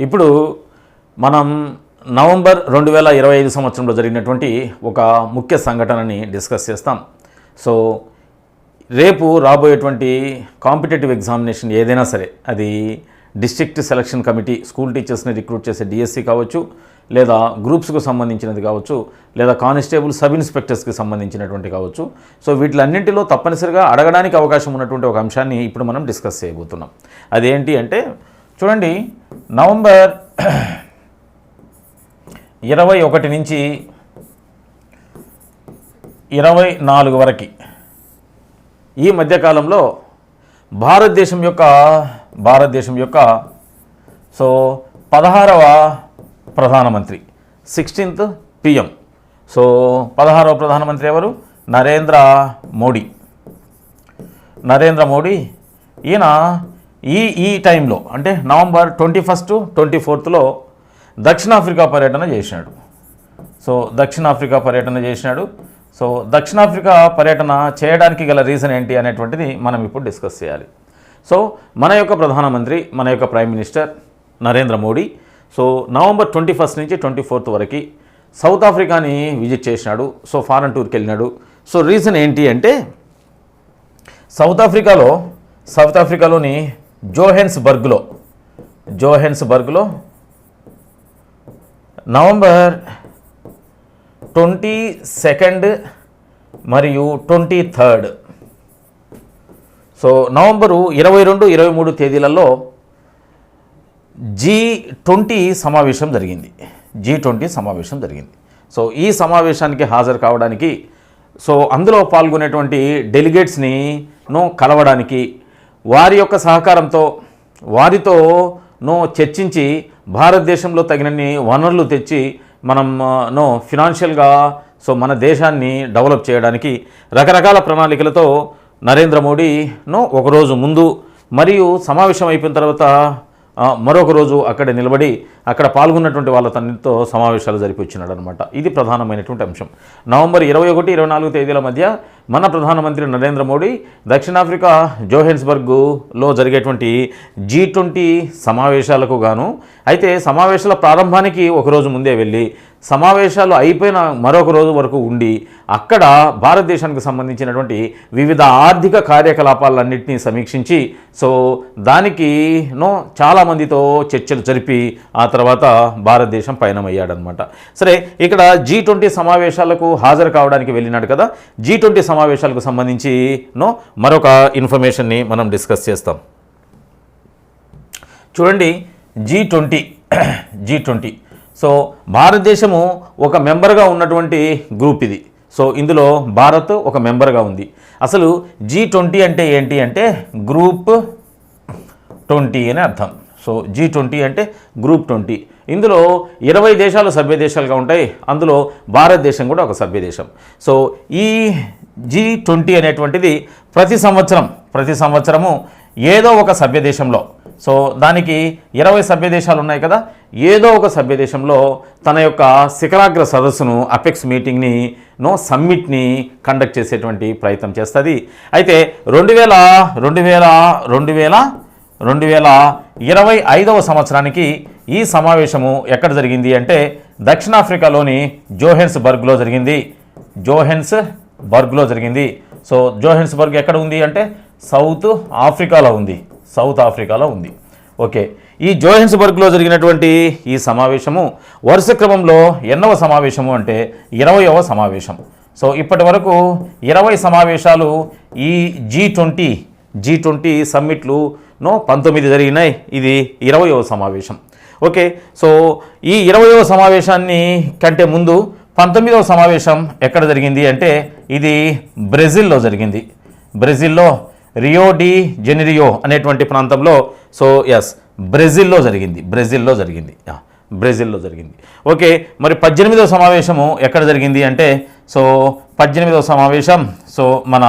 ఇప్పుడు మనం నవంబర్ 2025 సంవత్సరంలో జరిగినటువంటి ఒక ముఖ్య సంఘటనని డిస్కస్ చేస్తాం. సో రేపు రాబోయేటువంటి కాంపిటేటివ్ ఎగ్జామినేషన్ ఏదైనా సరే, అది డిస్ట్రిక్ట్ సెలక్షన్ కమిటీ స్కూల్ టీచర్స్ని రిక్రూట్ చేసే డిఎస్సి కావచ్చు, లేదా గ్రూప్స్కు సంబంధించినది కావచ్చు, లేదా కానిస్టేబుల్ సబ్ ఇన్స్పెక్టర్స్కి సంబంధించినటువంటి కావచ్చు. సో వీటిలన్నింటిలో తప్పనిసరిగా అడగడానికి అవకాశం ఉన్నటువంటి ఒక అంశాన్ని ఇప్పుడు మనం డిస్కస్ చేయబోతున్నాం. అదేంటి అంటే చూడండి, నవంబర్ 21 నుంచి 24 వరకు ఈ మధ్యకాలంలో భారతదేశం యొక్క సో 16వ ప్రధానమంత్రి 16th PM. సో 16వ ప్రధానమంత్రి ఎవరు? నరేంద్ర మోడీ. ఈయన ఈ టైంలో అంటే నవంబర్ 21 to 24 దక్షిణాఫ్రికా పర్యటన చేసినాడు. సో దక్షిణాఫ్రికా పర్యటన చేయడానికి గల రీజన్ ఏంటి అనేటువంటిది మనం ఇప్పుడు డిస్కస్ చేయాలి. సో మన యొక్క ప్రధానమంత్రి, మన యొక్క prime minister Narendra Modi so November 21 నుంచి 24 వరకు సౌత్ ఆఫ్రికాని విజిట్ చేసినాడు. సో ఫారెన్ టూర్కి వెళ్ళినాడు. సో రీజన్ ఏంటి అంటే సౌత్ ఆఫ్రికాలోని జోహెన్స్బర్గ్లో నవంబర్ 22 మరియు 23 సో నవంబరు 22, 23 తేదీలలో G20 సమావేశం జరిగింది. సో ఈ సమావేశానికి హాజరు కావడానికి, సో అందులో పాల్గొనేటువంటి డెలిగేట్స్ని కలవడానికి, వారి యొక్క సహకారంతో వారితో చర్చించి భారతదేశంలో తగినన్ని వనరులు తెచ్చి మనం ఫినాన్షియల్గా సో మన దేశాన్ని డెవలప్ చేయడానికి రకరకాల ప్రణాళికలతో నరేంద్ర మోడీ ఒకరోజు ముందు మరియు సమావేశం అయిపోయిన తర్వాత మరొక రోజు అక్కడ నిలబడి అక్కడ పాల్గొన్నటువంటి వాళ్ళతో సమావేశాలు జరిపించినాడు అనమాట. ఇది ప్రధానమైనటువంటి అంశం. నవంబర్ 21, 24 తేదీల మధ్య మన ప్రధానమంత్రి నరేంద్ర మోడీ దక్షిణాఫ్రికా జోహెన్స్బర్గ్లో జరిగేటువంటి G20 సమావేశాలకు గాను, అయితే సమావేశాల ప్రారంభానికి ఒకరోజు ముందే వెళ్ళి సమావేశాలు అయిపోయిన మరొక రోజు వరకు ఉండి అక్కడ భారతదేశానికి సంబంధించినటువంటి వివిధ ఆర్థిక కార్యకలాపాలన్నింటినీ సమీక్షించి సో దానికి చాలామందితో చర్చలు జరిపి ఆ తర్వాత భారతదేశం పయనమయ్యాడనమాట. సరే, ఇక్కడ G20 సమావేశాలకు హాజరు కావడానికి వెళ్ళినాడు కదా. G20 సమావేశాలకు సంబంధించి మరొక ఇన్ఫర్మేషన్ని మనం డిస్కస్ చేస్తాం. చూడండి, G20 సో భారతదేశము ఒక మెంబర్గా ఉన్నటువంటి గ్రూప్ ఇది. సో ఇందులో భారత్ ఒక మెంబర్గా ఉంది. అసలు G20 అంటే ఏంటి అంటే గ్రూప్ 20 అని అర్థం. సో G20 అంటే గ్రూప్ 20. ఇందులో 20 దేశాలు సభ్య దేశాలుగా ఉంటాయి. అందులో భారతదేశం కూడా ఒక సభ్య దేశం. సో ఈ G20 అనేటువంటిది ప్రతి సంవత్సరము ఏదో ఒక సభ్య దేశంలో, సో దానికి 20 సభ్య దేశాలు ఉన్నాయి కదా, ఏదో ఒక సభ్య దేశంలో తన యొక్క శిఖరాగ్ర సదస్సును, అపెక్స్ మీటింగ్ని, సమ్మిట్ని కండక్ట్ చేసేటువంటి ప్రయత్నం చేస్తుంది. అయితే 2025వ సంవత్సరానికి ఈ సమావేశము ఎక్కడ జరిగింది అంటే దక్షిణాఫ్రికాలోని జోహెన్స్బర్గ్లో జరిగింది. సో జోహెన్స్బర్గ్ ఎక్కడ ఉంది అంటే సౌత్ ఆఫ్రికాలో ఉంది. ఓకే, ఈ జోహెన్స్బర్గ్లో జరిగినటువంటి ఈ సమావేశము వరుస క్రమంలో ఎన్నవ సమావేశము అంటే 20వ సమావేశం. సో ఇప్పటి వరకు 20 సమావేశాలు ఈ G20 సమ్మిట్లు 19 జరిగినాయి. ఇది 20వ సమావేశం. ఓకే, సో ఈ 20వ సమావేశాన్ని కంటే ముందు 19వ సమావేశం ఎక్కడ జరిగింది అంటే ఇది బ్రెజిల్లో జరిగింది. రియో డి జెనిరియో అనేటువంటి ప్రాంతంలో. సో బ్రెజిల్లో జరిగింది. ఓకే, మరి 18వ సమావేశము ఎక్కడ జరిగింది అంటే సో 18వ సమావేశం సో మన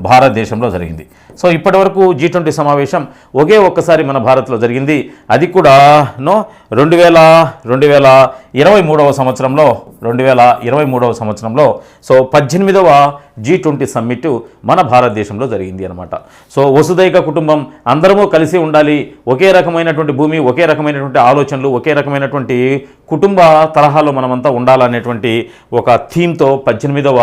భారతదేశంలో జరిగింది. సో ఇప్పటివరకు G20 సమావేశం ఒకే ఒక్కసారి మన భారత్లో జరిగింది. అది కూడా 2023వ సంవత్సరంలో 2023వ సంవత్సరంలో సో 18వ G20 సమ్మిట్ మన భారతదేశంలో జరిగింది అనమాట. సో వసుదైక కుటుంబం, అందరము కలిసి ఉండాలి, ఒకే రకమైనటువంటి భూమి, ఒకే రకమైనటువంటి ఆలోచనలు, ఒకే రకమైనటువంటి కుటుంబ తరహాలో మనమంతా ఉండాలనేటువంటి ఒక థీమ్తో 18వ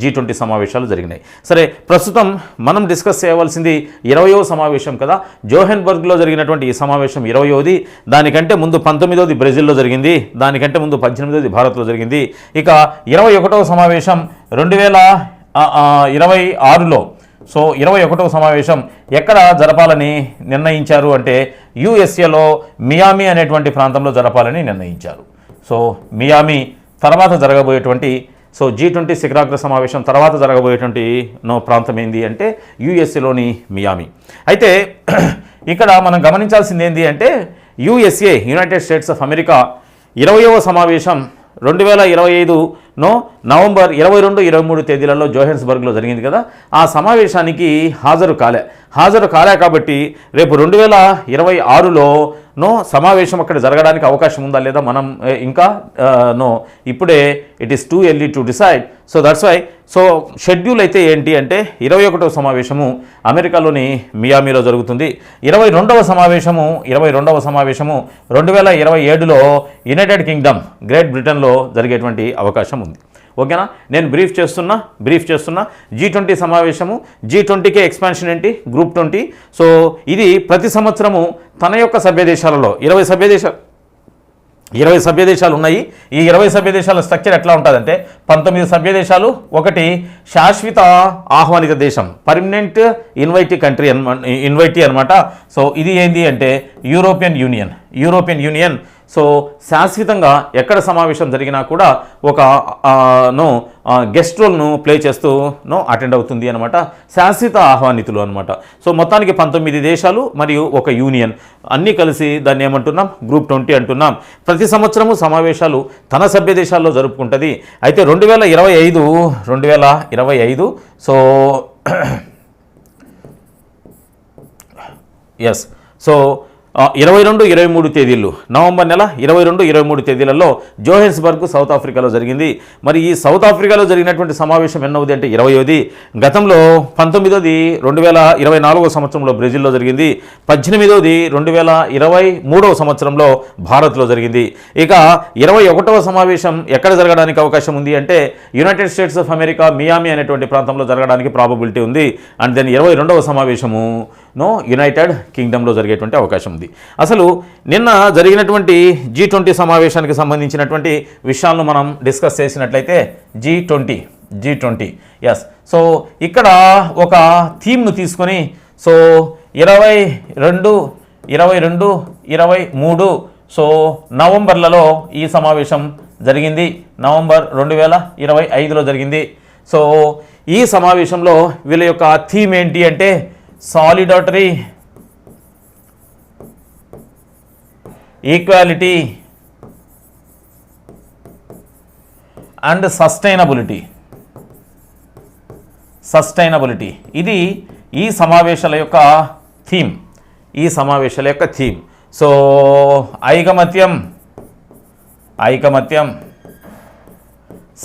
G20 సమావేశాలు జరిగినాయి. సరే, ప్రస్తుతం మనం డిస్కస్ చేయవలసింది 20వ సమావేశం కదా. జోహెన్బర్గ్లో జరిగినటువంటి ఈ సమావేశం 20వది. దానికంటే ముందు 19వది బ్రెజిల్లో జరిగింది. దానికంటే ముందు 18వది భారత్లో జరిగింది. ఇక 21వ సమావేశం 2026లో సో 21వ సమావేశం ఎక్కడ జరపాలని నిర్ణయించారు అంటే యుఎస్ఏలో మియామి అనేటువంటి ప్రాంతంలో జరపాలని నిర్ణయించారు. సో మియామి తర్వాత జరగబోయేటువంటి సో G20 శిఖరాగ్ర సమావేశం తర్వాత జరగబోయేటువంటి ప్రాంతం ఏంది అంటే యుఎస్ఏలోని మియామి. అయితే ఇక్కడ మనం గమనించాల్సింది ఏంటి అంటే USA, United States of America 20వ సమావేశం 2025 నవంబర్ 22, 23 తేదీలలో జోహెన్స్బర్గ్లో జరిగింది కదా. ఆ సమావేశానికి హాజరు కాలే కాబట్టి రేపు 2026లో సమావేశం అక్కడ జరగడానికి అవకాశం ఉందా లేదా మనం ఇంకా ఇప్పుడే it is too early to decide. So that's why so schedule అయితే ఏంటి అంటే 21వ సమావేశము అమెరికాలోని మియామిలో జరుగుతుంది. 22వ సమావేశము 2027లో యునైటెడ్ కింగ్డమ్, గ్రేట్ బ్రిటన్లో జరిగేటువంటి అవకాశం ఉంది. ఓకేనా, నేను బ్రీఫ్ చేస్తున్నా. G20 సమావేశము, G20కే ఎక్స్పాన్షన్ ఏంటి, గ్రూప్ 20. సో ఇది ప్రతి సంవత్సరము తన యొక్క సభ్య దేశాలలో 20 సభ్య దేశాలు ఉన్నాయి. ఈ 20 సభ్య దేశాల స్ట్రక్చర్ ఎట్లా ఉంటుందంటే 19 సభ్య దేశాలు, ఒకటి శాశ్వత ఆహ్వానిత దేశం, పర్మనెంట్ ఇన్వైటీ అనమాట. సో ఇది ఏంటి అంటే యూరోపియన్ యూనియన్. సో శాశ్వతంగా ఎక్కడ సమావేశం జరిగినా కూడా ఒక గెస్ట్ రోల్ను ప్లే చేస్తూ అటెండ్ అవుతుంది అనమాట, శాశ్వత ఆహ్వానితులు అనమాట. సో మొత్తానికి 19 దేశాలు మరియు ఒక యూనియన్ అన్నీ కలిసి దాన్ని ఏమంటున్నాం, గ్రూప్ 20 అంటున్నాం. ప్రతి సంవత్సరము సమావేశాలు తన సభ్య దేశాల్లో జరుపుకుంటుంది. అయితే 2025 సో ఎస్ సో 22, 23 తేదీలు, నవంబర్ నెల 22, 23 తేదీలలో జోహెన్స్బర్గ్ సౌత్ ఆఫ్రికాలో జరిగింది. మరి ఈ సౌత్ ఆఫ్రికాలో జరిగినటువంటి సమావేశం ఎన్నవది అంటే 20వది. గతంలో 19వది 2024వ సంవత్సరంలో బ్రెజిల్లో జరిగింది. 18వది 2023వ సంవత్సరంలో భారత్లో జరిగింది. ఇక 21వ సమావేశం ఎక్కడ జరగడానికి అవకాశం ఉంది అంటే United States of America Miami అనేటువంటి ప్రాంతంలో జరగడానికి ప్రాబబిలిటీ ఉంది. అండ్ దెన్ 22వ సమావేశము యునైటెడ్ కింగ్డమ్లో జరిగేటువంటి అవకాశం ఉంది. అసలు నిన్న జరిగినటువంటి G20 సమావేశానికి సంబంధించినటువంటి విషయాలను మనం డిస్కస్ చేసినట్లయితే G20 ఎస్. సో ఇక్కడ ఒక థీమ్ను తీసుకొని సో 22, 23 సో నవంబర్లలో ఈ సమావేశం జరిగింది. నవంబర్ 2025లో జరిగింది. సో ఈ సమావేశంలో వీళ్ళ యొక్క థీమ్ ఏంటి అంటే సాలిడారిటీ, ఈక్వాలిటీ అండ్ సస్టైనబిలిటీ. ఇది ఈ సమావేశాల యొక్క థీమ్. సో ఐకమత్యం,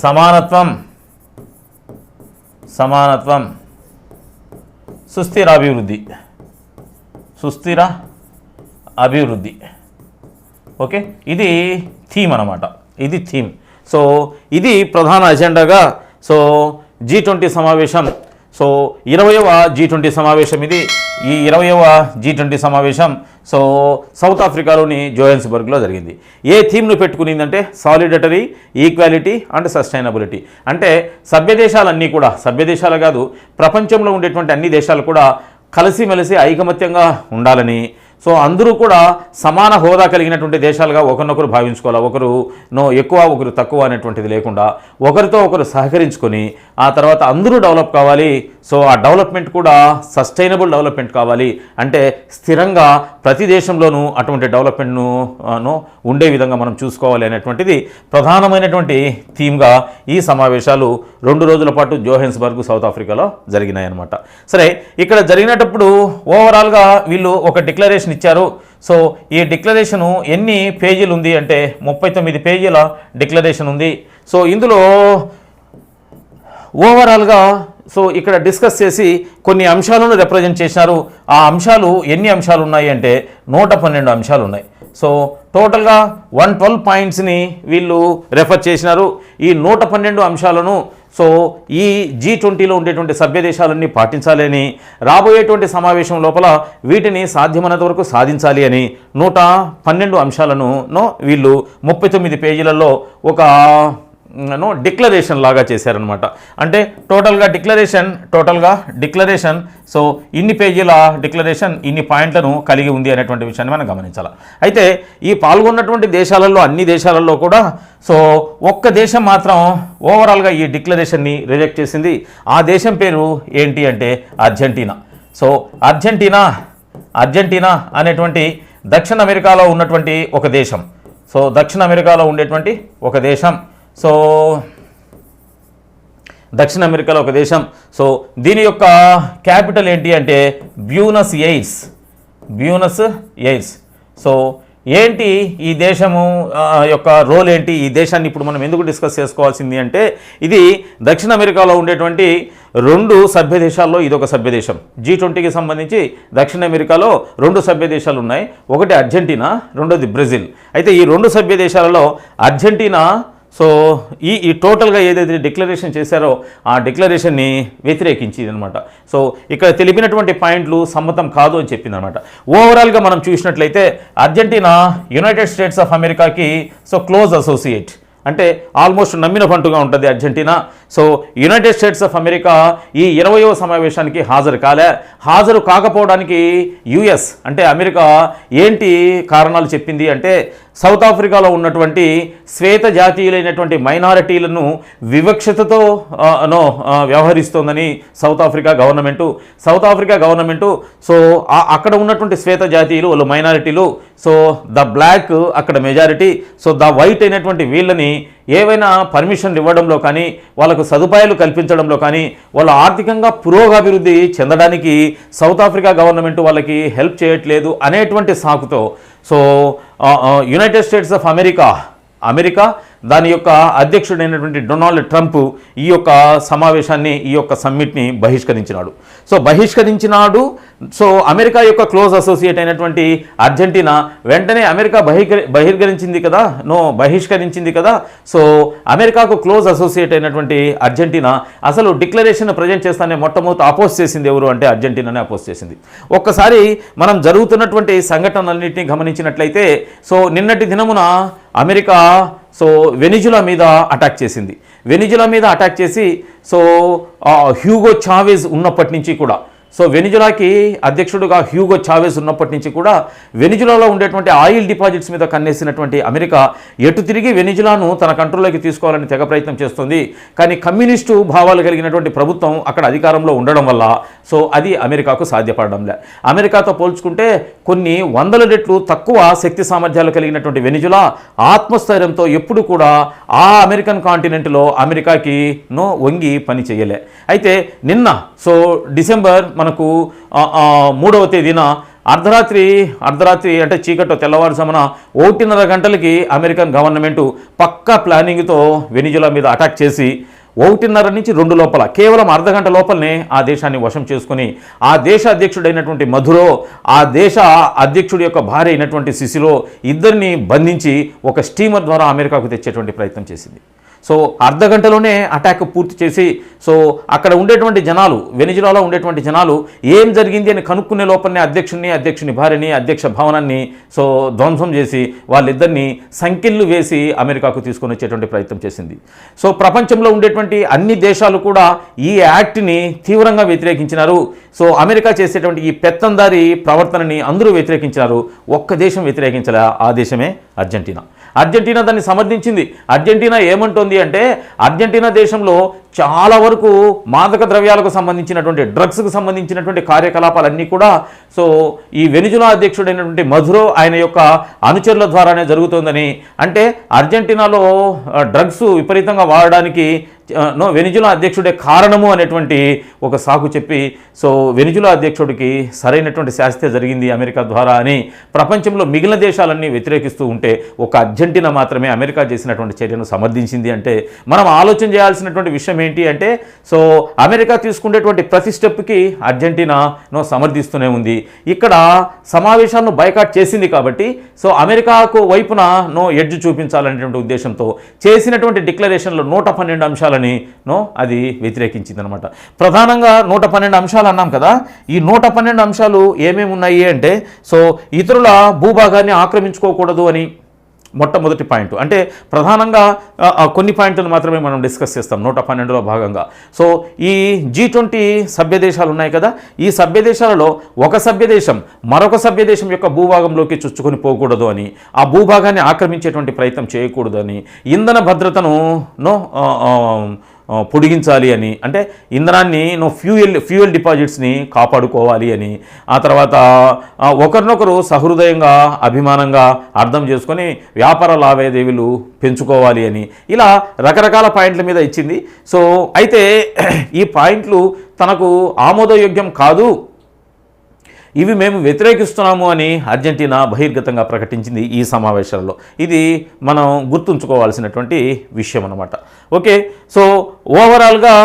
సమానత్వం, సుస్థిర అభివృద్ధి. ఓకే, ఇది థీమ్ అన్నమాట. సో ఇది ప్రధాన అజెండాగా సో G20 సమావేశం. సో 20వ G20 సమావేశం ఇది. ఈ 20వ G20 సమావేశం సో సౌత్ ఆఫ్రికాలోని జోహెన్స్బర్గ్లో జరిగింది. ఏ థీమ్ను పెట్టుకునిందంటే సాలిడటరీ, ఈక్వాలిటీ అండ్ సస్టైనబిలిటీ. అంటే సభ్య దేశాలన్నీ కూడా, సభ్య దేశాలు కాదు, ప్రపంచంలో ఉండేటువంటి అన్ని దేశాలు కూడా కలిసిమెలిసి ఐకమత్యంగా ఉండాలని, సో అందరూ కూడా సమాన హోదా కలిగినటువంటి దేశాలుగా ఒకరినొకరు భావించుకోవాలి. ఒకరు ఎక్కువ, ఒకరు తక్కువ అనేటువంటిది లేకుండా ఒకరితో ఒకరు సహకరించుకొని ఆ తర్వాత అందరూ డెవలప్ కావాలి. సో ఆ డెవలప్మెంట్ కూడా సస్టైనబుల్ డెవలప్మెంట్ కావాలి, అంటే స్థిరంగా ప్రతి దేశంలోనూ అటువంటి డెవలప్మెంట్ను ఉండే విధంగా మనం చూసుకోవాలి అనేటువంటిది ప్రధానమైనటువంటి థీమ్గా ఈ సమావేశాలు 2 రోజుల పాటు జోహెన్స్బర్గ్ సౌత్ ఆఫ్రికాలో జరిగినాయి అన్నమాట. సరే, ఇక్కడ జరిగినప్పుడు ఓవరాల్గా వీళ్ళు ఒక డిక్లరేషన్ ఇచ్చారు. సో ఈ డిక్లరేషను ఎన్ని పేజీలు ఉంది అంటే 39 పేజీల డిక్లరేషన్ ఉంది. సో ఇందులో ఓవరాల్గా సో ఇక్కడ డిస్కస్ చేసి కొన్ని అంశాలను రిప్రజెంట్ చేశారు. ఆ అంశాలు ఎన్ని అంశాలు ఉన్నాయి అంటే 112 అంశాలు ఉన్నాయి. సో టోటల్గా 112 పాయింట్స్ని వీళ్ళు రెఫర్ చేసినారు. ఈ 112 అంశాలను సో ఈ G20లో ఉండేటువంటి సభ్య దేశాలన్నీ పాటించాలని, రాబోయేటువంటి సమావేశం లోపల వీటిని సాధ్యమైనంత వరకు సాధించాలి అని 112 అంశాలను వీళ్ళు 39 పేజీలలో ఒక డిక్లరేషన్ లాగా చేశారనమాట. అంటే టోటల్గా డిక్లరేషన్ సో ఇన్ని పేజీల డిక్లరేషన్ ఇన్ని పాయింట్లను కలిగి ఉంది అనేటువంటి విషయాన్ని మనం గమనించాలి. అయితే ఈ పాల్గొన్నటువంటి దేశాలలో అన్ని దేశాలలో కూడా సో ఒక్క దేశం మాత్రం ఓవరాల్గా ఈ డిక్లరేషన్ని రిజెక్ట్ చేసింది. ఆ దేశం పేరు ఏంటి అంటే అర్జెంటీనా. సో అర్జెంటీనా అనేటువంటి దక్షిణ అమెరికాలో ఉన్నటువంటి ఒక దేశం. సో దక్షిణ అమెరికాలో ఉండేటువంటి ఒక దేశం. సో దక్షిణ అమెరికాలో ఒక దేశం. సో దీని యొక్క క్యాపిటల్ ఏంటి అంటే బ్యూనస్ ఎయిర్స్. సో ఏంటి ఈ దేశము యొక్క రోల్ ఏంటి, ఈ దేశాన్ని ఇప్పుడు మనం ఎందుకు డిస్కస్ చేసుకోవాల్సింది అంటే ఇది దక్షిణ అమెరికాలో ఉండేటువంటి 2 సభ్య దేశాల్లో ఇదొక సభ్య దేశం. G20కి సంబంధించి దక్షిణ అమెరికాలో 2 సభ్య దేశాలు ఉన్నాయి. ఒకటి అర్జెంటీనా, రెండోది బ్రెజిల్. అయితే ఈ 2 సభ్య దేశాలలో అర్జెంటీనా సో ఈ టోటల్గా ఏదైతే డిక్లరేషన్ చేశారో ఆ డిక్లరేషన్ని వ్యతిరేకించింది అనమాట. సో ఇక్కడ తెలిపినటువంటి పాయింట్లు సమ్మతం కాదు అని చెప్పింది అనమాట. ఓవరాల్గా మనం చూసినట్లయితే అర్జెంటీనా యునైటెడ్ స్టేట్స్ ఆఫ్ అమెరికాకి సో క్లోజ్ అసోసియేట్, అంటే ఆల్మోస్ట్ నమ్మిన పంటుగా ఉంటుంది Argentina. So United States of America ఈ 20వ సమావేశానికి హాజరు కాకపోవడానికి యుఎస్ అంటే అమెరికా ఏంటి కారణాలు చెప్పింది అంటే సౌత్ ఆఫ్రికాలో ఉన్నటువంటి శ్వేత జాతీయులైనటువంటి మైనారిటీలను వివక్షతతో వ్యవహరిస్తోందని సౌత్ ఆఫ్రికా గవర్నమెంటు సో అక్కడ ఉన్నటువంటి శ్వేత జాతీయులు వాళ్ళు మైనారిటీలు. సో ద బ్లాక్ అక్కడ మెజారిటీ. సో ద వైట్ అయినటువంటి వీళ్ళని ఏవైనా పర్మిషన్లు ఇవ్వడంలో కానీ, వాళ్ళకు సదుపాయాలు కల్పించడంలో కానీ, వాళ్ళ ఆర్థికంగా పురోగభివృద్ధి చెందడానికి సౌత్ ఆఫ్రికా గవర్నమెంట్ వాళ్ళకి హెల్ప్ చేయట్లేదు అనేటువంటి సాకుతో so United States of America దాని యొక్క అధ్యక్షుడైనటువంటి డొనాల్డ్ ట్రంప్ ఈ యొక్క సమావేశాన్ని, ఈ యొక్క సమ్మిట్ని బహిష్కరించినాడు. సో అమెరికా యొక్క క్లోజ్ అసోసియేట్ అయినటువంటి అర్జెంటీనా వెంటనే అమెరికా బహిష్కరించింది కదా. సో అమెరికాకు క్లోజ్ అసోసియేట్ అయినటువంటి అర్జెంటీనా అసలు డిక్లరేషన్ ప్రజెంట్ చేస్తానే మొట్టమొదటి అపోజ్ చేసింది ఎవరు అంటే అర్జెంటీనానే అపోజ్ చేసింది. ఒక్కసారి మనం జరుగుతున్నటువంటి సంఘటనలన్నింటినీ గమనించినట్లయితే సో నిన్నటి దినమున అమెరికా సో వెనిజులా మీద అటాక్ చేసి సో హ్యూగో చావేజ్ ఉన్నప్పటి నుంచి కూడా సో వెనిజులాకి అధ్యక్షుడుగా హ్యూగో చావేజ్ ఉన్నప్పటి నుంచి కూడా వెనిజులాలో ఉండేటువంటి ఆయిల్ డిపాజిట్స్ మీద కన్నేసినటువంటి అమెరికా ఎటు తిరిగి వెనిజులాను తన కంట్రోల్లోకి తీసుకోవాలని తెగ ప్రయత్నం చేస్తుంది. కానీ కమ్యూనిస్టు భావాలు కలిగినటువంటి ప్రభుత్వం అక్కడ అధికారంలో ఉండడం వల్ల సో అది అమెరికాకు సాధ్యపడడంలే. అమెరికాతో పోల్చుకుంటే కొన్ని 100 రెట్లు తక్కువ శక్తి సామర్థ్యాలు కలిగినటువంటి వెనిజులా ఆత్మస్థైర్యంతో ఎప్పుడు కూడా ఆ అమెరికన్ కాంటినెంట్లో అమెరికాకి వంగి పని చేయలే. అయితే నిన్న సో డిసెంబర్ మనకు 3వ తేదీన అర్ధరాత్రి అంటే చీకట్లో తెల్లవారుజామున 1:30 గంటలకి అమెరికన్ గవర్నమెంటు పక్కా ప్లానింగ్తో వెనిజులా మీద అటాక్ చేసి 1:30 నుంచి 2 లోపల కేవలం అర్ధగంట లోపలనే ఆ దేశాన్ని వశం చేసుకుని ఆ దేశ అధ్యక్షుడైనటువంటి మధురో, ఆ దేశ అధ్యక్షుడి యొక్క భార్య అయినటువంటి సిసిలో ఇద్దరిని బంధించి ఒక స్టీమర్ ద్వారా అమెరికాకు తెచ్చేటువంటి ప్రయత్నం చేసింది. సో అర్ధగంటలోనే అటాక్ పూర్తి చేసి సో అక్కడ ఉండేటువంటి జనాలు, వెనిజులాలో ఉండేటువంటి జనాలు ఏం జరిగింది అని కనుక్కునే లోపలనే అధ్యక్షుని భార్యని, అధ్యక్ష భవనాన్ని సో ధ్వంసం చేసి వాళ్ళిద్దరిని సంకెళ్ళు వేసి అమెరికాకు తీసుకొని వచ్చేటువంటి ప్రయత్నం చేసింది. సో ప్రపంచంలో ఉండేటువంటి అన్ని దేశాలు కూడా ఈ యాక్ట్ని తీవ్రంగా వ్యతిరేకించినారు. సో అమెరికా చేసేటువంటి ఈ పెత్తందారి ప్రవర్తనని అందరూ వ్యతిరేకించినారు. ఒక్క దేశం వ్యతిరేకించలే, ఆ దేశమే అర్జెంటీనా దాన్ని సమర్థించింది. అర్జెంటీనా ఏమంటోంది అంటే అర్జెంటీనా దేశంలో చాలా వరకు మాదక ద్రవ్యాలకు సంబంధించినటువంటి డ్రగ్స్కు సంబంధించినటువంటి కార్యకలాపాలన్నీ కూడా సో ఈ వెనిజులా అధ్యక్షుడైనటువంటి మధురో ఆయన యొక్క అనుచరుల ద్వారానే జరుగుతుందని, అంటే అర్జెంటీనాలో డ్రగ్స్ విపరీతంగా వాడడానికి వెనిజులా అధ్యక్షుడే కారణము అనేటువంటి ఒక సాకు చెప్పి సో వెనిజులా అధ్యక్షుడికి సరైనటువంటి శాస్త్ర జరిగింది అమెరికా ద్వారా అని ప్రపంచంలో మిగిలిన దేశాలన్నీ వ్యతిరేకిస్తూ ఉంటే ఒక అర్జెంటీనా మాత్రమే అమెరికా చేసినటువంటి చర్యను సమర్థించింది. అంటే మనం ఆలోచన చేయాల్సినటువంటి విషయం ఏంటి అంటే సో అమెరికా తీసుకునేటువంటి ప్రతి స్టెప్కి అర్జెంటీనాను సమర్థిస్తూనే ఉంది. ఇక్కడ సమావేశాలను బైకాట్ చేసింది కాబట్టి సో అమెరికాకు వైపున ఎడ్జ్ చూపించాలనేటువంటి ఉద్దేశంతో చేసినటువంటి డిక్లరేషన్లో 112 అంశాలు అది వ్యతిరేకించింది అనమాట. ప్రధానంగా 112 అంశాలు అన్నాం కదా, ఈ 112 అంశాలు ఏమేమి ఉన్నాయి అంటే సో ఇతరుల భూభాగాన్ని ఆక్రమించుకోకూడదు అని మొట్టమొదటి పాయింట్. అంటే ప్రధానంగా కొన్ని పాయింట్లను మాత్రమే మనం డిస్కస్ చేస్తాం 112లో భాగంగా. సో ఈ G20 సభ్య దేశాలు ఉన్నాయి కదా, ఈ సభ్య దేశాలలో ఒక సభ్య దేశం మరొక సభ్య దేశం యొక్క భూభాగంలోకి చొచ్చుకొని పోకూడదు అని, ఆ భూభాగాన్ని ఆక్రమించేటువంటి ప్రయత్నం చేయకూడదు అని, ఇంధన భద్రతను పొడిగించాలి అని, అంటే ఇంధనాన్ని ఫ్యూయల్ డిపాజిట్స్ని కాపాడుకోవాలి అని, ఆ తర్వాత ఒకరినొకరు సహృదయంగా అభిమానంగా అర్థం చేసుకొని వ్యాపార లావాదేవీలు పెంచుకోవాలి అని, ఇలా రకరకాల పాయింట్ల మీద ఇచ్చింది. సో అయితే ఈ పాయింట్లు తనకు ఆమోదయోగ్యం కాదు, ఇవి మేము వ్యతిరేకిస్తున్నాము అని అర్జెంటీనా బహిర్గతంగా ప్రకటించింది ఈ సమావేశాల్లో. ఇది మనం గుర్తుంచుకోవాల్సినటువంటి విషయం అన్నమాట. ఓకే, సో ఓవరాల్గా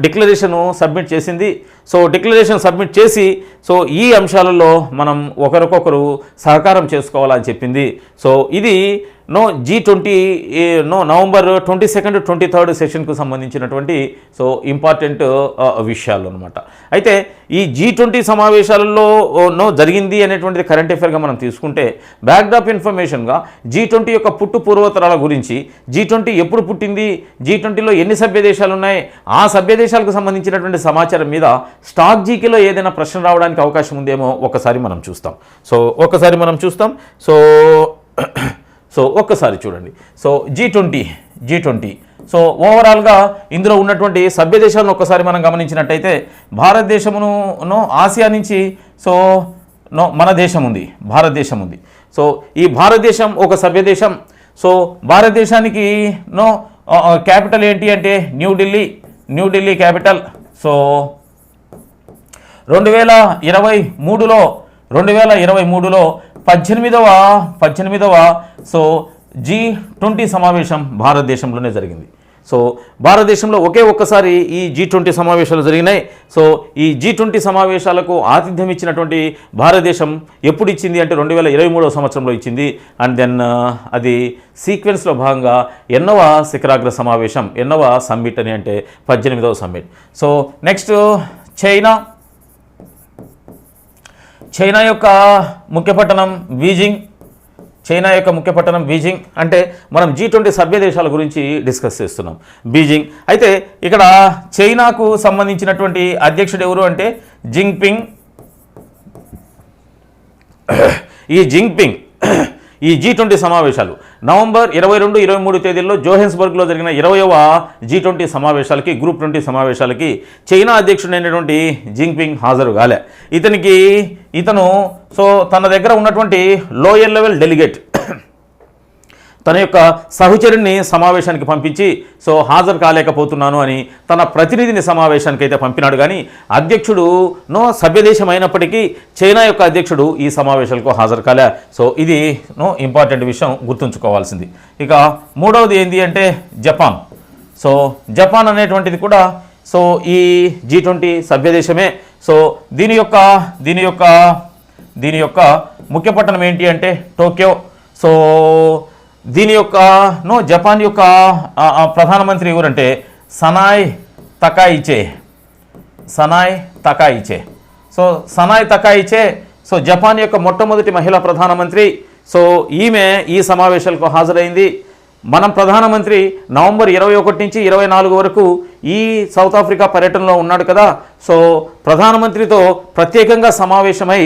డిక్లరేషను సబ్మిట్ చేసింది. సో డిక్లరేషన్ సబ్మిట్ చేసి సో ఈ అంశాలలో మనం ఒకరికొకరు సహకారం చేసుకోవాలని చెప్పింది. సో ఇది G20 నవంబర్ 22, 23 సెషన్కు సంబంధించినటువంటి సో ఇంపార్టెంట్ విషయాలు అనమాట. అయితే ఈ G20 సమావేశాలలో జరిగింది అనేటువంటిది కరెంట్ అఫేర్గా మనం తీసుకుంటే బ్యాక్డ్రాప్ ఇన్ఫర్మేషన్గా G20 యొక్క పుట్టు పూర్వతరాల గురించి, G20 ఎప్పుడు పుట్టింది, G20లో ఎన్ని సభ్య దేశాలు ఉన్నాయి, ఆ సభ్య దేశాలకు సంబంధించినటువంటి సమాచారం మీద స్టాక్ జీకేలో ఏదైనా ప్రశ్న రావడానికి అవకాశం ఉందేమో ఒకసారి మనం చూస్తాం. సో ఒక్కసారి చూడండి. సో G20 సో ఓవరాల్గా ఇందులో ఉన్నటువంటి సభ్య దేశాలను ఒక్కసారి మనం గమనించినట్టయితే భారతదేశమును ఆసియా నుంచి సో మన దేశం ఉంది, భారతదేశం ఉంది. సో ఈ భారతదేశం ఒక సభ్య దేశం. సో భారతదేశానికి క్యాపిటల్ ఏంటి అంటే న్యూఢిల్లీ క్యాపిటల్. సో 2023లో 18వ సో G20 సమావేశం భారతదేశంలోనే జరిగింది. సో భారతదేశంలో ఒక్కసారి ఈ G20 సమావేశాలు జరిగినాయి. సో ఈ G20 సమావేశాలకు ఆతిథ్యం ఇచ్చినటువంటి భారతదేశం ఎప్పుడు ఇచ్చింది అంటే 2023వ సంవత్సరంలో ఇచ్చింది. అండ్ దెన్ అది సీక్వెన్స్లో భాగంగా ఎన్నవ శిఖరాగ్ర సమావేశం, ఎన్నవ సమ్మిట్ అని అంటే 18వ సమ్మిట్. సో నెక్స్ట్ చైనా యొక్క ముఖ్య పట్టణం బీజింగ్. అంటే మనం G20 సభ్య దేశాల గురించి డిస్కస్ చేస్తున్నాం, బీజింగ్. అయితే ఇక్కడ చైనాకు సంబంధించినటువంటి అధ్యక్షుడు ఎవరు అంటే జింగ్పింగ్. ఈ G20 సమావేశాలు నవంబర్ 22, 23 తేదీల్లో జోహెన్స్బర్గ్లో జరిగిన 20వ G20 సమావేశాలకి, గ్రూప్ 20 సమావేశాలకి చైనా అధ్యక్షుడైనటువంటి జింగ్పింగ్ హాజరు కాలే. ఇతను సో తన దగ్గర ఉన్నటువంటి లోయర్ లెవెల్ డెలిగేట్ తన యొక్క సహచరుని సమావేశానికి పంపించి సో హాజరు కాలేకపోతున్నాను అని తన ప్రతినిధిని సమావేశానికి అయితే పంపినాడు. కానీ అధ్యక్షుడు సభ్యదేశం అయినప్పటికీ చైనా యొక్క అధ్యక్షుడు ఈ సమావేశాలకు హాజరు కాలే. సో ఇది ఇంపార్టెంట్ విషయం గుర్తుంచుకోవాల్సింది. ఇక మూడవది ఏంటి అంటే జపాన్. సో జపాన్ అనేటువంటిది కూడా సో ఈ G20 సభ్యదేశమే. సో దీని యొక్క ముఖ్య పట్టణం ఏంటి అంటే టోక్యో. సో దీని యొక్క జపాన్ యొక్క ప్రధానమంత్రి ఎవరంటే Sanae Takaichi. So Sanae Takaichi so Japan యొక్క మొట్టమొదటి మహిళా ప్రధానమంత్రి. సో ఈమె ఈ సమావేశాలకు హాజరైంది. మనం ప్రధానమంత్రి నవంబర్ 21 నుంచి 24 వరకు ఈ సౌత్ ఆఫ్రికా పర్యటనలో ఉన్నాడు కదా. సో ప్రధానమంత్రితో ప్రత్యేకంగా సమావేశమై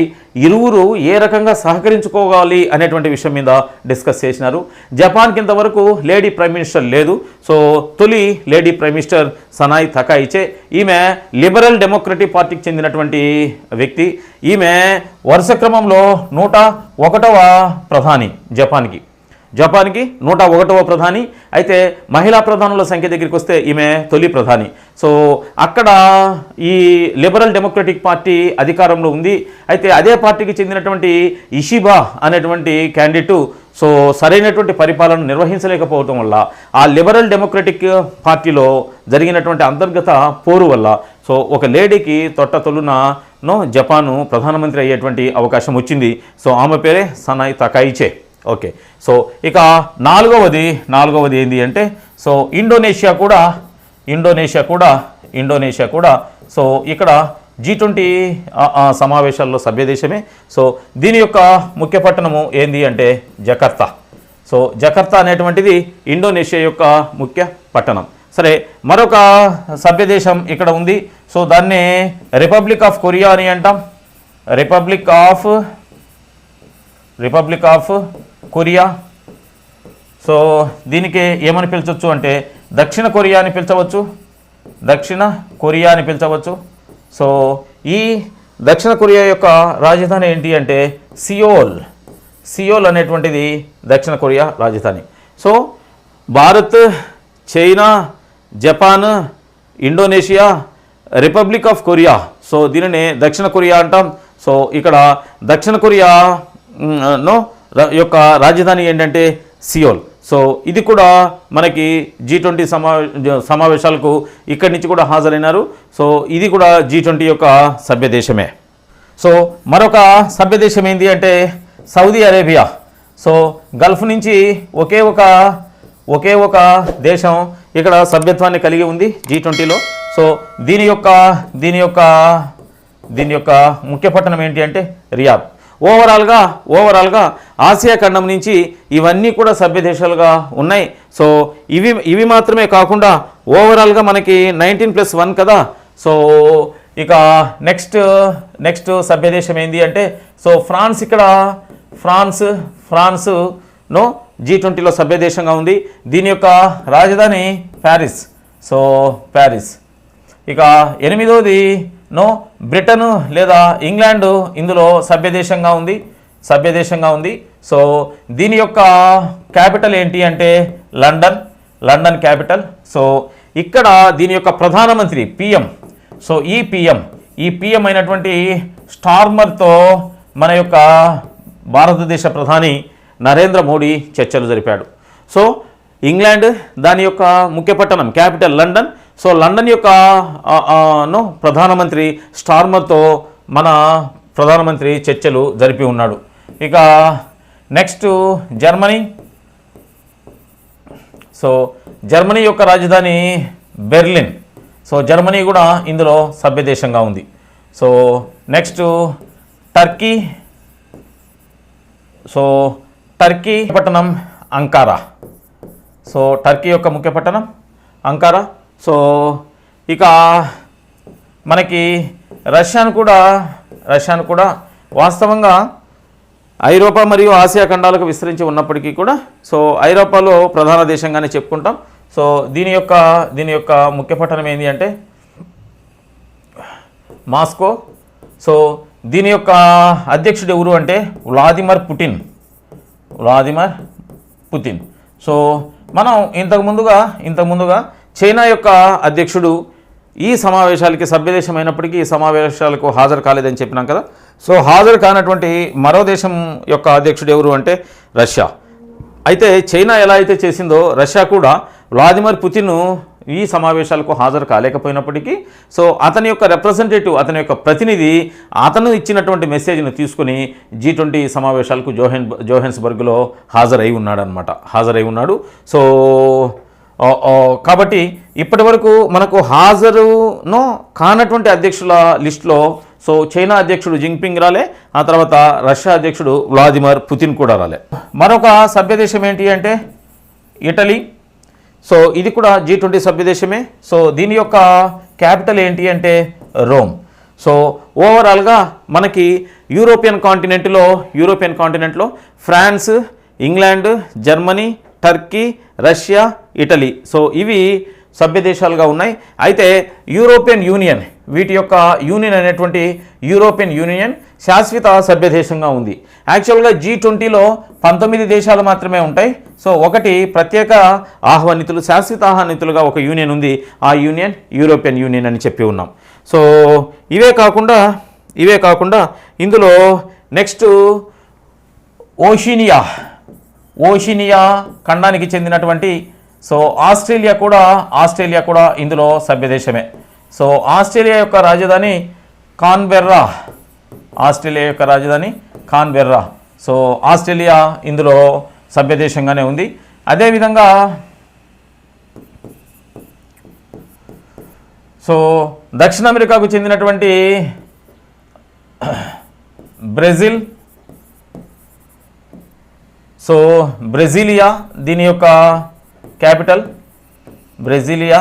ఇరువురు ఏ రకంగా సహకరించుకోవాలి అనేటువంటి విషయం మీద డిస్కస్ చేసినారు. జపాన్కి ఇంతవరకు లేడీ ప్రైమ్ మినిస్టర్ లేదు. సో తొలి లేడీ ప్రైమ్ మినిస్టర్ సనాయ్ తకాయిచే. ఈమె లిబరల్ డెమోక్రటిక్ పార్టీకి చెందినటువంటి వ్యక్తి. ఈమె వరుస క్రమంలో 101వ ప్రధాని జపాన్కి 101వ ప్రధాని. అయితే మహిళా ప్రధానుల సంఖ్య దగ్గరికి వస్తే ఈమె తొలి ప్రధాని. సో అక్కడ ఈ లిబరల్ డెమోక్రటిక్ పార్టీ అధికారంలో ఉంది. అయితే అదే పార్టీకి చెందినటువంటి ఇషిబా అనేటువంటి క్యాండిడేటు సో సరైనటువంటి పరిపాలన నిర్వహించలేకపోవటం వల్ల ఆ లిబరల్ డెమోక్రటిక్ పార్టీలో జరిగినటువంటి అంతర్గత పోరు వల్ల సో ఒక లేడీకి తొట్టతొలునో జపాను ప్రధానమంత్రి అయ్యేటువంటి అవకాశం వచ్చింది. సో ఆమె పేరే సనాయ్ తకాయిచే. ఓకే. సో ఇక నాలుగవది ఏంటి అంటే సో ఇండోనేషియా కూడా సో ఇక్కడ G20 సమావేశాల్లో సభ్యదేశమే. సో దీని యొక్క ముఖ్య పట్టణము ఏంది అంటే జకర్తా. సో జకర్తా అనేటువంటిది ఇండోనేషియా యొక్క ముఖ్య పట్టణం. సరే, మరొక సభ్యదేశం ఇక్కడ ఉంది. సో దాన్ని రిపబ్లిక్ ఆఫ్ కొరియా అని అంటాం. Republic of Korea. సో దీనికి ఏమని పిలిచవచ్చు అంటే దక్షిణ కొరియా అని పిలిచవచ్చు. సో ఈ దక్షిణ కొరియా యొక్క రాజధాని ఏంటి అంటే సియోల్ అనేటువంటిది దక్షిణ కొరియా రాజధాని. So Bharat, China, Japan, Indonesia, republic of Korea. So దీనిని దక్షిణ కొరియా అంటాం. సో ఇక్కడ దక్షిణ కొరియా యొక్క రాజధాని ఏంటంటే సియోల్. సో ఇది కూడా మనకి G20 సమావేశాలకు ఇక్కడి నుంచి కూడా హాజరైనారు. సో ఇది కూడా G20 యొక్క సభ్యదేశమే. సో మరొక సభ్యదేశం ఏంటి అంటే సౌదీ అరేబియా. సో గల్ఫ్ నుంచి ఒకే ఒక దేశం ఇక్కడ సభ్యత్వాన్ని కలిగి ఉంది G20లో. సో దీని యొక్క ముఖ్య పట్టణం ఏంటి అంటే రియాద్. ఓవరాల్గా ఆసియా ఖండం నుంచి ఇవన్నీ కూడా సభ్య దేశాలుగా ఉన్నాయి. సో ఇవి మాత్రమే కాకుండా ఓవరాల్గా మనకి 19+1 కదా. సో ఇక నెక్స్ట్ సభ్య దేశం ఏంటి అంటే సో ఫ్రాన్స్. ఇక్కడ ఫ్రాన్స్ G20లో సభ్య దేశంగా ఉంది. దీని యొక్క రాజధాని ప్యారిస్. So Paris. ఇక 8వది బ్రిటన్ లేదా ఇంగ్లాండ్ ఇందులో సభ్యదేశంగా ఉంది. సో దీని యొక్క క్యాపిటల్ ఏంటి అంటే లండన్ క్యాపిటల్. సో ఇక్కడ దీని యొక్క ప్రధానమంత్రి పిఎం. సో ఈ పిఎం అయినటువంటి స్టార్మర్తో మన యొక్క భారతదేశ ప్రధాని నరేంద్ర మోడీ చర్చలు జరిపాడు. సో ఇంగ్లాండ్ దాని యొక్క ముఖ్య పట్టణం క్యాపిటల్ లండన్. సో లండన్ యొక్క ప్రధానమంత్రి స్టార్మర్తో మన ప్రధానమంత్రి చర్చలు జరిపి ఉన్నాడు. ఇక నెక్స్ట్ జర్మనీ. సో జర్మనీ యొక్క రాజధాని బెర్లిన్. సో జర్మనీ కూడా ఇందులో సభ్యదేశంగా ఉంది. So next Turkey. So Turkey పట్టణం అంకారా. సో టర్కీ యొక్క ముఖ్య పట్టణం అంకారా. సో ఇక మనకి రష్యాను కూడా వాస్తవంగా ఐరోపా మరియు ఆసియా ఖండాలకు విస్తరించి ఉన్నప్పటికీ కూడా సో ఐరోపాలో ప్రధాన దేశంగానే చెప్పుకుంటాం. సో దీని యొక్క ముఖ్య పట్టణం ఏంటి అంటే మాస్కో. సో దీని యొక్క అధ్యక్షుడు ఎవరు అంటే వ్లాదిమిర్ పుతిన్. సో మనం ఇంతకుముందుగా చైనా యొక్క అధ్యక్షుడు ఈ సమావేశాలకి సభ్యదేశం అయినప్పటికీ ఈ సమావేశాలకు హాజరు కాలేదని చెప్పినాం కదా. సో హాజరు కానటువంటి మరో దేశం యొక్క అధ్యక్షుడు ఎవరు అంటే రష్యా. అయితే చైనా ఎలా అయితే చేసిందో రష్యా కూడా వ్లాదిమిర్ పుతిన్ ఈ సమావేశాలకు హాజరు కాలేకపోయినప్పటికీ సో అతని యొక్క రిప్రజెంటేటివ్, అతని యొక్క ప్రతినిధి అతను ఇచ్చినటువంటి మెసేజ్ను తీసుకుని G20 సమావేశాలకు జోహెన్స్బర్గ్లో హాజరై ఉన్నాడు. సో కాబట్టి ఇప్పటి వరకు మనకు హాజరును కానటువంటి అధ్యక్షుల లిస్టులో సో చైనా అధ్యక్షుడు జింగ్పింగ్ రాలే, ఆ తర్వాత రష్యా అధ్యక్షుడు వ్లాదిమిర్ పుతిన్ కూడా రాలే. మరొక సభ్యదేశం ఏంటి అంటే ఇటలీ. సో ఇది కూడా G20 సభ్య దేశమే. సో దీని యొక్క క్యాపిటల్ ఏంటి అంటే రోమ్. సో ఓవరాల్గా మనకి యూరోపియన్ కాంటినెంట్లో France, England, Germany, Turkey, Russia, Italy, so ఇవి సభ్య దేశాలుగా ఉన్నాయి. అయితే యూరోపియన్ యూనియన్, వీటి యొక్క యూనియన్ అనేటువంటి యూరోపియన్ యూనియన్ శాశ్వత సభ్య దేశంగా ఉంది. యాక్చువల్గా G20లో 19 దేశాలు మాత్రమే ఉంటాయి. సో ఒకటి ప్రత్యేక ఆహ్వానితులు, శాశ్వత ఆహ్వానితులుగా ఒక యూనియన్ ఉంది. ఆ యూనియన్ యూరోపియన్ యూనియన్ అని చెప్పి ఉన్నాం. సో ఇవే కాకుండా ఇందులో నెక్స్ట్ ఓషినియా ఖండానికి చెందినటువంటి సో ఆస్ట్రేలియా కూడా ఇందులో సభ్యదేశమే. సో ఆస్ట్రేలియా యొక్క రాజధాని కాన్బెర్రా. సో ఆస్ట్రేలియా ఇందులో సభ్యదేశంగానే ఉంది. అదేవిధంగా సో దక్షిణ అమెరికాకు చెందినటువంటి బ్రెజిల్, సో బ్రెజిలియా, దీని యొక్క capital Brasilia.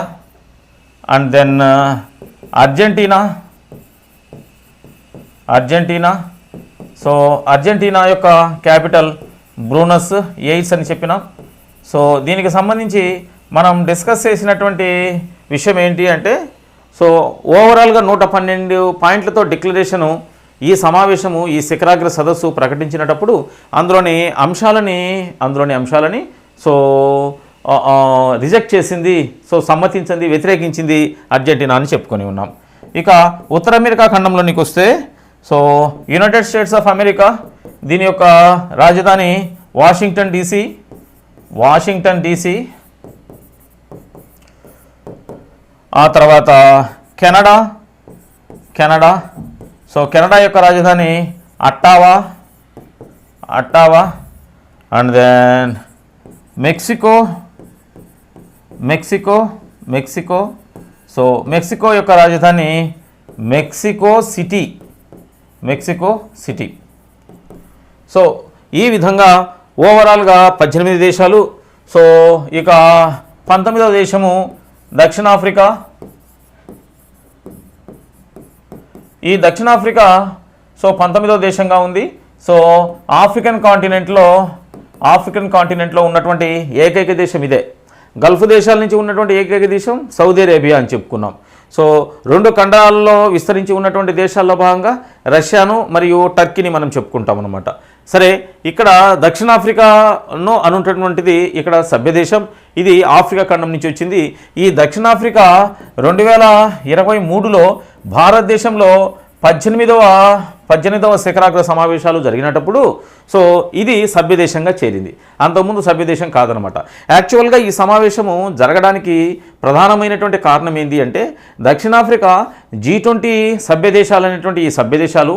And then Argentina. So Argentina యొక్క క్యాపిటల్ బ్రూనస్ ఎయిర్స్ అని చెప్పినాం. సో దీనికి సంబంధించి మనం డిస్కస్ చేసినటువంటి విషయం ఏంటి అంటే సో ఓవరాల్గా 112 పాయింట్లతో డిక్లరేషను ఈ సమావేశము, ఈ శిఖరాగ్ర సదస్సు ప్రకటించినప్పుడు అందులోని అంశాలని సో రిజెక్ట్ చేసింది, సో సమ్మతించింది, వ్యతిరేకించింది అర్జెంటీనా అని చెప్పుకొని ఉన్నాం. ఇక ఉత్తర అమెరికా ఖండంలోనికి వస్తే so United States of America, దీని యొక్క రాజధాని వాషింగ్టన్ డీసీ. ఆ తర్వాత కెనడా. సో కెనడా యొక్క రాజధాని Ottawa. And then Mexico. So Mexico యొక్క రాజధాని మెక్సికో సిటీ. సో ఈ విధంగా ఓవరాల్గా 18 దేశాలు. సో ఇక 19వ దేశము దక్షిణాఫ్రికా. ఈ దక్షిణాఫ్రికా సో 19వ దేశంగా ఉంది. సో ఆఫ్రికన్ కాంటినెంట్లో ఉన్నటువంటి ఏకైక దేశం ఇదే. గల్ఫ్ దేశాల నుంచి ఉన్నటువంటి ఏకైక దేశం సౌదీ అరేబియా అని చెప్పుకున్నాం. సో 2 ఖండాల్లో విస్తరించి ఉన్నటువంటి దేశాల్లో భాగంగా రష్యాను మరియు టర్కీని మనం చెప్పుకుంటాం అన్నమాట. సరే, ఇక్కడ దక్షిణాఫ్రికాను అనున్నటువంటిది ఇక్కడ సభ్యదేశం. ఇది ఆఫ్రికా ఖండం నుంచి వచ్చింది. ఈ దక్షిణాఫ్రికా 2023లో భారతదేశంలో 18వ శిఖరాగ్ర సమావేశాలు జరిగినప్పుడు సో ఇది సభ్యదేశంగా చేరింది. అంతకుముందు సభ్యదేశం కాదనమాట. యాక్చువల్గా ఈ సమావేశము జరగడానికి ప్రధానమైనటువంటి కారణం ఏంటి అంటే దక్షిణాఫ్రికా G20 సభ్యదేశాలు అనేటువంటి ఈ సభ్యదేశాలు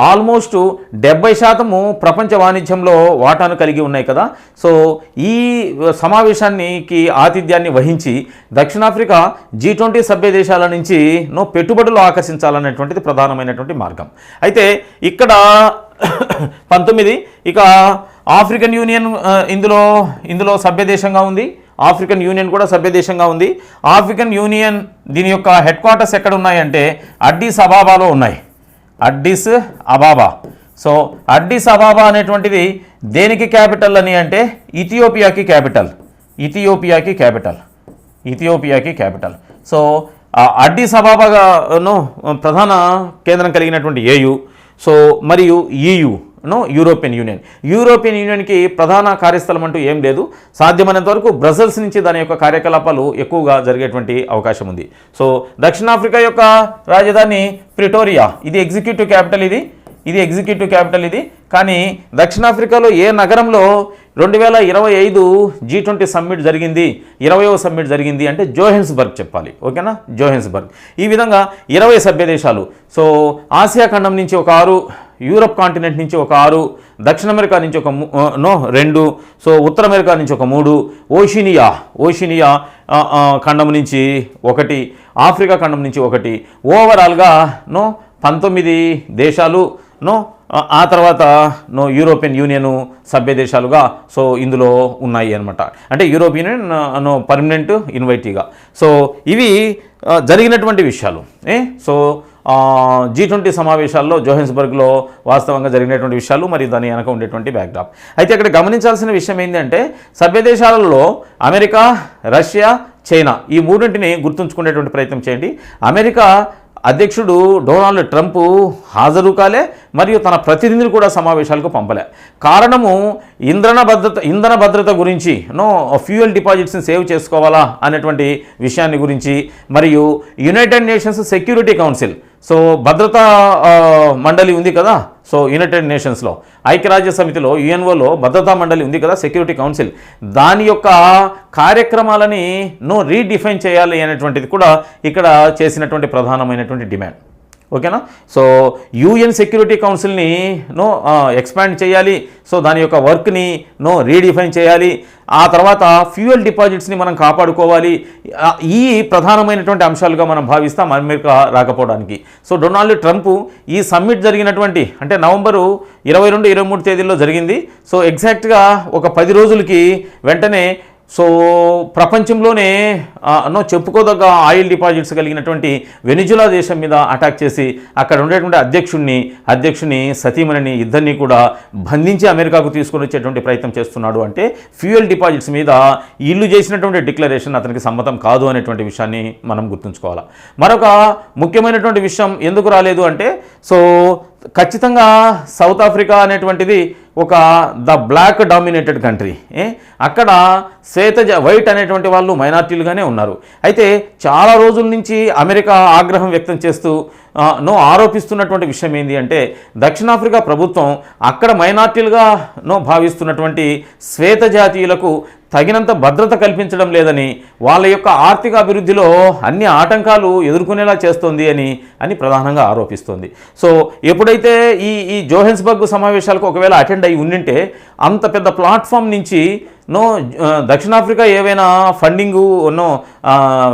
ఆల్మోస్ట్ 70% ప్రపంచ వాణిజ్యంలో వాటాను కలిగి ఉన్నాయి కదా. సో ఈ సమావేశానికి ఆతిథ్యాన్ని వహించి దక్షిణాఫ్రికా G20 సభ్యదేశాల నుంచి పెట్టుబడులు ఆకర్షించాలనేటువంటిది ప్రధానమైనటువంటి మార్గం. అయితే ఇక్కడ 19 ఇక ఆఫ్రికన్ యూనియన్ ఇందులో సభ్యదేశంగా ఉంది. ఆఫ్రికన్ యూనియన్ కూడా సభ్యదేశంగా ఉంది. ఆఫ్రికన్ యూనియన్ దీని యొక్క హెడ్ క్వార్టర్స్ ఎక్కడ ఉన్నాయంటే అడ్డిస్ అబాబాలో ఉన్నాయి. సో అడ్డిస్ అబాబా అనేటువంటిది దేనికి క్యాపిటల్ అని అంటే ఇథియోపియాకి క్యాపిటల్. సో అడ్డిస్ అబాబాను ప్రధాన కేంద్రం కలిగినటువంటి ఏయు. సో మరియు యూరోపియన్ యూనియన్కి ప్రధాన కార్యస్థలం అంటూ ఏం లేదు. సాధ్యమైనంత వరకు బ్రసెల్స్ నుంచి దాని యొక్క కార్యకలాపాలు ఎక్కువగా జరిగేటువంటి అవకాశం ఉంది. సో దక్షిణాఫ్రికా యొక్క రాజధాని ప్రిటోరియా. ఇది ఎగ్జిక్యూటివ్ క్యాపిటల్ ఇది. కానీ దక్షిణాఫ్రికాలో ఏ నగరంలో 2025 G20 సమ్మిట్ జరిగింది, 20వ సమ్మిట్ జరిగింది అంటే జోహెన్స్బర్గ్ చెప్పాలి. ఓకేనా, జోహెన్స్బర్గ్. ఈ విధంగా 20 సభ్య దేశాలు. సో ఆసియా ఖండం నుంచి ఒక 6, యూరప్ కాంటినెంట్ నుంచి ఒక 6, దక్షిణ అమెరికా నుంచి ఒక 2, సో ఉత్తర అమెరికా నుంచి ఒక 3, ఓషినియా ఖండం నుంచి 1, ఆఫ్రికా ఖండం నుంచి 1, ఓవరాల్గా 19 దేశాలు ఆ తర్వాత యూరోపియన్ యూనియన్ సభ్య దేశాలుగా సో ఇందులో ఉన్నాయి అనమాట. అంటే యూరోపియన్ యూనియన్ పర్మనెంట్ ఇన్వైటీగా. సో ఇవి జరిగినటువంటి విషయాలు. సో G20 సమావేశాల్లో జోహెన్స్బర్గ్లో వాస్తవంగా జరిగినటువంటి విషయాలు మరియు దాని వెనక ఉండేటువంటి బ్యాక్డ్రాప్. అయితే ఇక్కడ గమనించాల్సిన విషయం ఏంటంటే సభ్య దేశాలలో అమెరికా, రష్యా, చైనా ఈ మూడింటిని గుర్తుంచుకునేటువంటి ప్రయత్నం చేయండి. అమెరికా అధ్యక్షుడు డొనాల్డ్ ట్రంప్ హాజరు కాలే మరియు తన ప్రతినిధిని కూడా సమావేశాలకు పంపలే. కారణము ఇంధన భద్రత గురించి ఫ్యూయల్ డిపాజిట్స్ని సేవ్ చేసుకోవాలా అనేటువంటి విషయాన్ని గురించి మరియు United nations security council so భద్రతా మండలి ఉంది కదా. సో యునైటెడ్ నేషన్స్లో ఐక్యరాజ్య సమితిలో యుఎన్ఓలో భద్రతా మండలి ఉంది కదా, సెక్యూరిటీ కౌన్సిల్. దాని యొక్క కార్యక్రమాలని రీడిఫైన్ చేయాలి అనేటువంటిది కూడా ఇక్కడ చేసినటువంటి ప్రధానమైనటువంటి డిమాండ్. ఓకేనా. సో యూఎన్ సెక్యూరిటీ కౌన్సిల్ని ఎక్స్పాండ్ చేయాలి. సో దాని యొక్క వర్క్ని రీడిఫైన్ చేయాలి. ఆ తర్వాత ఫ్యూయల్ డిపాజిట్స్ని మనం కాపాడుకోవాలి. ఈ ప్రధానమైనటువంటి అంశాలుగా మనం భావిస్తాం అమెరికా రాకపోవడానికి. సో డొనాల్డ్ ట్రంప్ ఈ సమ్మిట్ జరిగినటువంటి అంటే నవంబరు 22-23 తేదీల్లో జరిగింది. సో ఎగ్జాక్ట్గా ఒక 10 రోజులకి వెంటనే సో ప్రపంచంలోనే చెప్పుకోదగ్గ ఆయిల్ డిపాజిట్స్ కలిగినటువంటి వెనిజులా దేశం మీద అటాక్ చేసి అక్కడ ఉండేటువంటి అధ్యక్షుని సతీమణిని ఇద్దరిని కూడా బంధించి అమెరికాకు తీసుకొని వచ్చేటువంటి ప్రయత్నం చేస్తున్నాడు. అంటే ఫ్యూయల్ డిపాజిట్స్ మీద ఇల్లు చేసినటువంటి డిక్లరేషన్ అతనికి సమ్మతం కాదు అనేటువంటి విషయాన్ని మనం గుర్తుంచుకోవాలి. మరొక ముఖ్యమైనటువంటి విషయం ఎందుకు రాలేదు అంటే సో ఖచ్చితంగా సౌత్ ఆఫ్రికా అనేటువంటిది ఒక బ్లాక్ డామినేటెడ్ కంట్రీ. అక్కడ వైట్ అనేటువంటి వాళ్ళు మైనార్టీలుగానే ఉన్నారు. అయితే చాలా రోజుల నుంచి అమెరికా ఆగ్రహం వ్యక్తం చేస్తూ ఆరోపిస్తున్నటువంటి విషయం ఏంటి అంటే దక్షిణాఫ్రికా ప్రభుత్వం అక్కడ మైనార్టీలుగా భావిస్తున్నటువంటి శ్వేత జాతీయులకు తగినంత భద్రత కల్పించడం లేదని, వాళ్ళ యొక్క ఆర్థిక అభివృద్ధిలో అన్ని ఆటంకాలు ఎదుర్కొనేలా చేస్తోంది అని ప్రధానంగా ఆరోపిస్తోంది. సో ఎప్పుడైతే ఈ జోహెన్స్బర్గ్ సమావేశాలకు ఒకవేళ అటెండ్ అయి ఉండింటే అంత పెద్ద ప్లాట్ఫామ్ నుంచి దక్షిణాఫ్రికా ఏవైనా ఫండింగు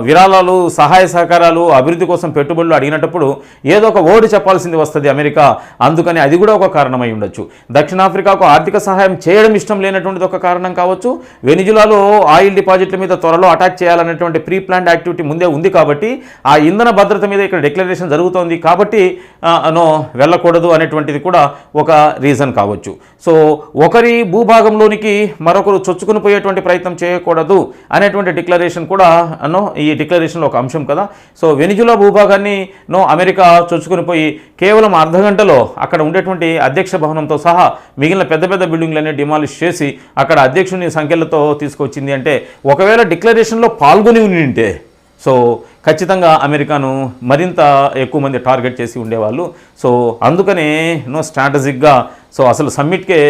విరాళాలు, సహాయ సహకారాలు, అభివృద్ధి కోసం పెట్టుబడులు అడిగినప్పుడు ఏదో ఒక ఓడి చెప్పాల్సింది వస్తుంది అమెరికా. అందుకని అది కూడా ఒక కారణమై ఉండొచ్చు. దక్షిణాఫ్రికాకు ఆర్థిక సహాయం చేయడం ఇష్టం లేనటువంటిది ఒక కారణం కావచ్చు. వెనిజులాలో ఆయిల్ డిపాజిట్ల మీద త్వరలో అటాక్ చేయాలనేటువంటి ప్రీ ప్లాన్డ్ యాక్టివిటీ ముందే ఉంది కాబట్టి ఆ ఇంధన భద్రత మీద ఇక్కడ డిక్లరేషన్ జరుగుతోంది కాబట్టి వెళ్ళకూడదు అనేటువంటిది కూడా ఒక రీజన్ కావచ్చు. సో ఒకరి భూభాగంలోనికి మరొకరు చొచ్చుకుని పోయేటువంటి ప్రయత్నం చేయకూడదు అనేటువంటి డిక్లరేషన్ కూడా ఈ డిక్లరేషన్లో ఒక అంశం కదా. సో వెనిజులా భూభాగాన్ని అమెరికా చొచ్చుకుని పోయి కేవలం అర్ధగంటలో అక్కడ ఉండేటువంటి అధ్యక్ష భవనంతో సహా మిగిలిన పెద్ద పెద్ద బిల్డింగ్లన్నీ డిమాలిష్ చేసి అక్కడ అధ్యక్షుని సంఖ్యలతో తీసుకొచ్చింది అంటే ఒకవేళ డిక్లరేషన్లో పాల్గొని ఉంటే సో ఖచ్చితంగా అమెరికాను మరింత ఎక్కువ మంది టార్గెట్ చేసి ఉండేవాళ్ళు. సో అందుకనే స్ట్రాటజిక్గా సో అసలు సమ్మిట్కే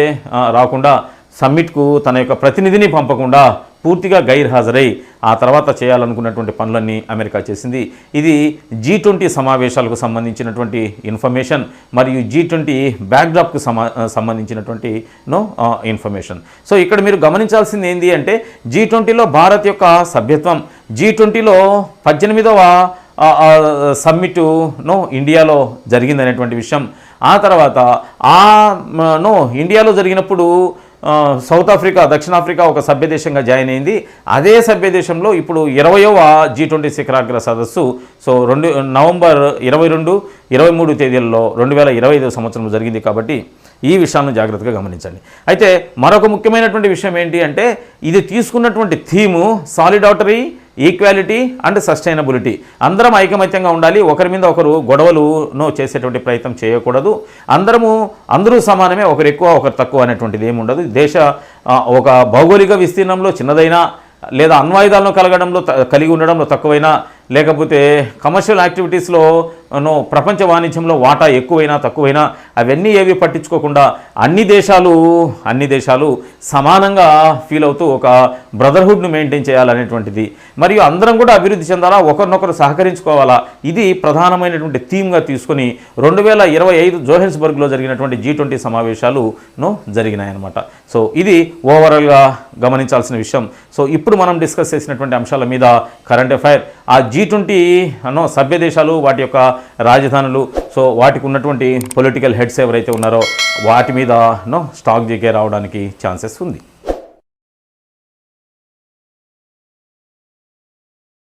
రాకుండా సమ్మిట్కు తన యొక్క ప్రతినిధిని పంపకుండా పూర్తిగా గైర్హాజరై ఆ తర్వాత చేయాలనుకున్నటువంటి పనులన్నీ అమెరికా చేసింది. ఇది G20 సమావేశాలకు సంబంధించినటువంటి ఇన్ఫర్మేషన్ మరియు G20 బ్యాక్డ్రాప్కు సంబంధించినటువంటి ఇన్ఫర్మేషన్. సో ఇక్కడ మీరు గమనించాల్సింది ఏంటి అంటే G20లో భారత్ యొక్క సభ్యత్వం, G20లో 18వ సమ్మిట్ ఇండియాలో జరిగిందనేటువంటి విషయం. ఆ తర్వాత ఇండియాలో జరిగినప్పుడు సౌత్ ఆఫ్రికా, దక్షిణాఫ్రికా ఒక సభ్యదేశంగా జాయిన్ అయింది. అదే సభ్యదేశంలో ఇప్పుడు 20వ G20 శిఖరాగ్ర సదస్సు సో నవంబర్ 22-23 తేదీల్లో 2025 సంవత్సరం జరిగింది కాబట్టి ఈ విషయాలను జాగ్రత్తగా గమనించండి. అయితే మరొక ముఖ్యమైనటువంటి విషయం ఏంటి అంటే ఇది తీసుకున్నటువంటి theme solidarity, equality and sustainability. అందరం ఐకమత్యంగా ఉండాలి, ఒకరి మీద ఒకరు గొడవలు చేసేటువంటి ప్రయత్నం చేయకూడదు, అందరూ సమానమే, ఒకరు ఎక్కువ ఒకరు తక్కువ అనేటువంటిది ఏమి ఉండదు. ఒక భౌగోళిక విస్తీర్ణంలో చిన్నదైనా లేదా అణ్వాయుధాలను కలిగి ఉండడంలో తక్కువైనా లేకపోతే కమర్షియల్ యాక్టివిటీస్లో ప్రపంచ వాణిజ్యంలో వాటా ఎక్కువైనా తక్కువైనా అవన్నీ ఏవి పట్టించుకోకుండా అన్ని దేశాలు సమానంగా ఫీల్ అవుతూ ఒక బ్రదర్హుడ్ను మెయింటైన్ చేయాలనేటువంటిది మరియు అందరం కూడా అభివృద్ధి చెందాలా, ఒకరినొకరు సహకరించుకోవాలా. ఇది ప్రధానమైనటువంటి థీమ్గా తీసుకొని 2025 జోహెన్స్బర్గ్లో జరిగినటువంటి G20 సమావేశాలు జరిగినాయన్నమాట. సో ఇది ఓవరాల్గా గమనించాల్సిన విషయం. సో ఇప్పుడు మనం డిస్కస్ చేసినటువంటి అంశాల మీద కరెంట్ అఫైర్, ఆ G20 సభ్య దేశాలు వాటి యొక్క రాజధానులు, సో వాటికి ఉన్నటువంటి పొలిటికల్ హెడ్స్ ఎవరైతే ఉన్నారో వాటి మీద స్టాక్ జీకే రావడానికి ఛాన్సెస్ ఉంది.